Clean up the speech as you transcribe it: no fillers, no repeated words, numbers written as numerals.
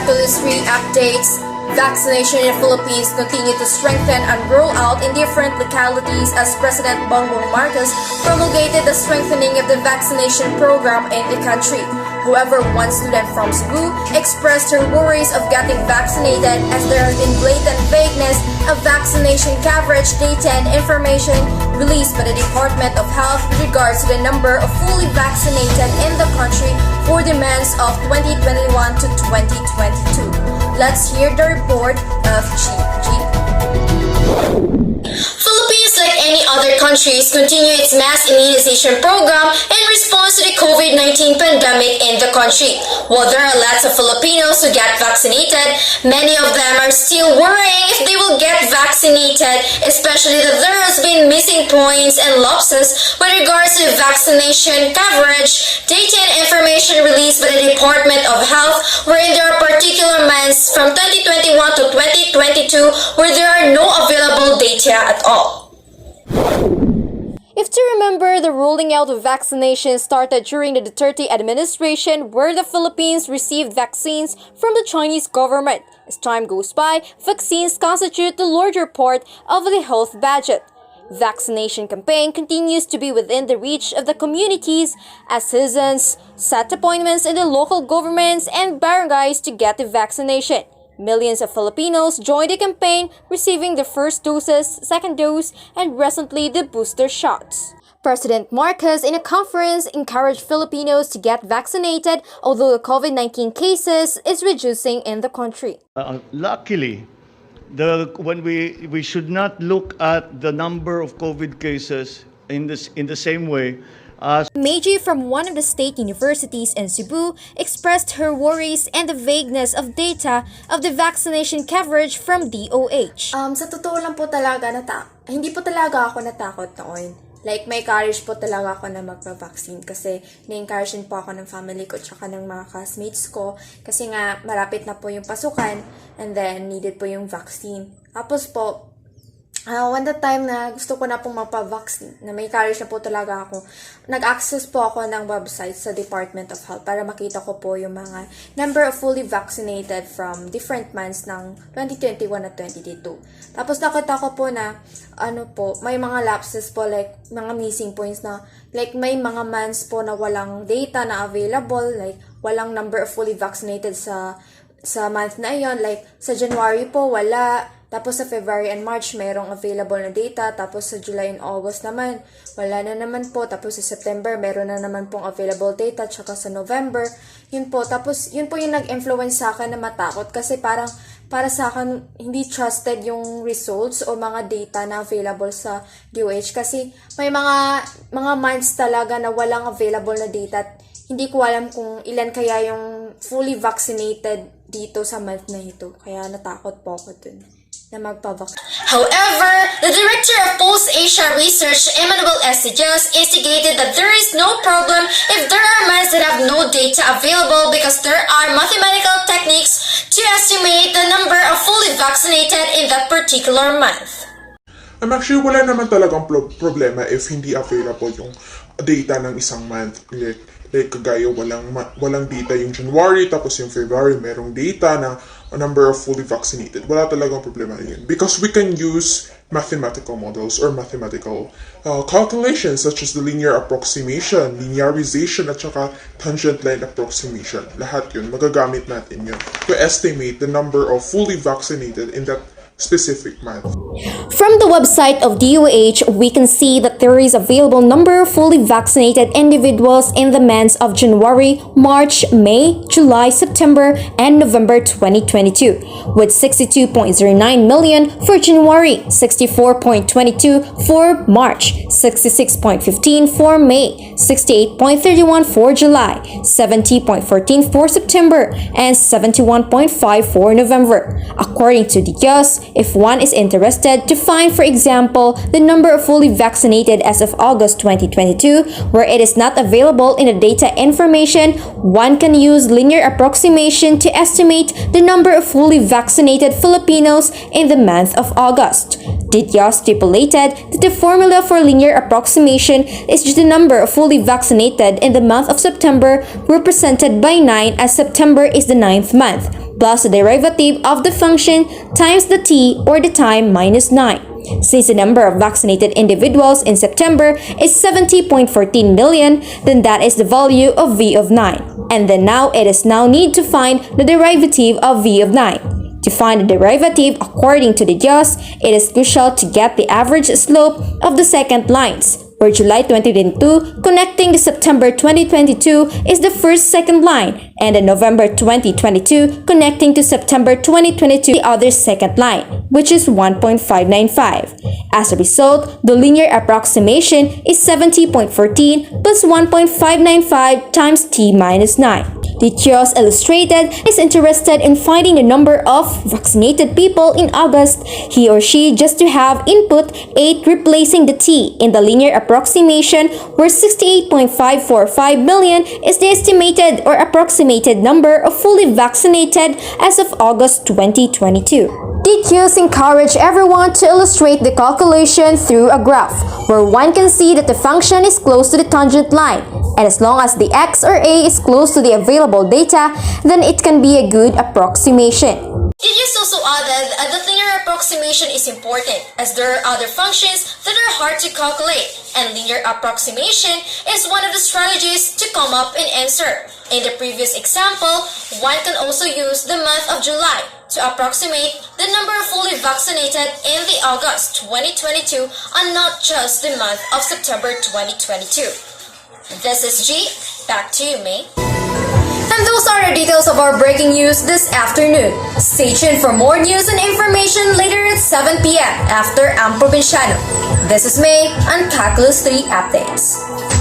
Status 3 updates. Vaccination in the Philippines continue to strengthen and roll out in different localities as President Bongbong Marcos promulgated the strengthening of the vaccination program in the country. However, one student from Cebu expressed her worries of getting vaccinated as there has been blatant vagueness of vaccination coverage data and information released by the Department of Health with regards to the number of fully vaccinated in the country for the months of 2021 to 2022. Let's hear the report of G. Philippines, like any other countries, continue its mass immunization program in response to the COVID-19 pandemic in the country. While there are lots of Filipinos who get vaccinated, many of them are still worrying if they will get vaccinated, especially that there has been missing points and lapses with regards to vaccination coverage, data and information released by the Department of Health, wherein there are particular months from 2021 to 2022 where there are no available data at all. If to remember, the rolling out of vaccination started during the Duterte administration where the Philippines received vaccines from the Chinese government. As time goes by, vaccines constitute the larger part of the health budget. Vaccination campaign continues to be within the reach of the communities as citizens set appointments in the local governments and barangays to get the vaccination. Millions of Filipinos joined the campaign, receiving the first doses, second dose, and recently the booster shots. President Marcos, in a conference, encouraged Filipinos to get vaccinated, although the COVID-19 cases is reducing in the country. Luckily, when we should not look at the number of COVID cases in the same way. Meiji from one of the state universities in Cebu expressed her worries and the vagueness of data of the vaccination coverage from DOH. Sa totoo lang po talaga, hindi po talaga ako natakot noon. Like, may courage po talaga ako na magpa-vaccine kasi na-encourage po ako ng family ko tsaka ng mga classmates ko kasi nga malapit na po yung pasukan and then needed po yung vaccine. Tapos po, when the time na gusto ko na pong magpa-vaccine, na may courage na po talaga ako, nag-access po ako ng website sa Department of Health para makita ko po yung mga number of fully vaccinated from different months ng 2021 at 2022. Tapos nakita ko po na, may mga lapses po, like, mga missing points na, like, may mga months po na walang data na available, like, walang number of fully vaccinated sa month na iyon, like, sa January po, wala. Tapos sa February and March, mayroong available na data. Tapos sa July and August naman, wala na naman po. Tapos sa September, meron na naman pong available data. Tsaka sa November, yun po. Tapos yun po yung nag-influence sa akin na matakot. Kasi parang para sa akin, hindi trusted yung results o mga data na available sa DOH. Kasi may mga months talaga na walang available na data. Hindi ko alam kung ilan kaya yung fully vaccinated dito sa month na ito. Kaya natakot po ako dun. However, the director of Pulse Asia Research, Emmanuel Estijas, instigated that there is no problem if there are months that have no data available because there are mathematical techniques to estimate the number of fully vaccinated in that particular month. Actually, wala naman talagang problema if hindi available yung data ng isang month. Like kagaya walang data yung January, tapos yung February merong data na number of fully vaccinated. Wala talagang problema yun. Because we can use mathematical models or mathematical calculations such as the linear approximation, linearization, at saka tangent line approximation. Lahat yun, magagamit natin yun to estimate the number of fully vaccinated in that specific month. From the website of DOH, we can see that there is available number of fully vaccinated individuals in the months of January, March, May, July, September, and November 2022, with 62.09 million for January, 64.22 for March, 66.15 for May, 68.31 for July, 70.14 for September, and 71.5 for November. According to DIOS, if one is interested to find, for example, the number of fully vaccinated as of August 2022, where it is not available in the data information, one can use linear approximation to estimate the number of fully vaccinated Filipinos in the month of August. DIOS stipulated that the formula for linear approximation is just the number of fully vaccinated in the month of September represented by 9 as September is the 9th month. plus the derivative of the function times the t or the time minus 9. Since the number of vaccinated individuals in September is 70.14 million, then that is the value of v of 9. And then now it is now need to find the derivative of v of 9. To find the derivative according to the JOS, it is crucial to get the average slope of the second lines, where July 2022 connecting to September 2022 is the first second line, and the November 2022 connecting to September 2022 the other second line, which is 1.595. As a result, the linear approximation is 70.14 plus 1.595 times t minus 9. The JOS illustrated is interested in finding the number of vaccinated people in August. He or she just to have input 8 replacing the t in the linear approximation, where 68.545 million is the estimated or approximated number of fully vaccinated as of August 2022. The JOS encourage everyone to illustrate the calculation through a graph, where one can see that the function is close to the tangent line, and as long as the x or a is close to the available data, then it can be a good approximation. It is also added that the linear approximation is important, as there are other functions that are hard to calculate, and linear approximation is one of the strategies to come up an answer. In the previous example, one can also use the month of July to approximate the number of fully vaccinated in the August 2022 and not just the month of September 2022. This is G. Back to you, May. And those are the details of our breaking news this afternoon. Stay tuned for more news and information later at 7 p.m. after Ang Provinciano. This is May on Calculus 3 Updates.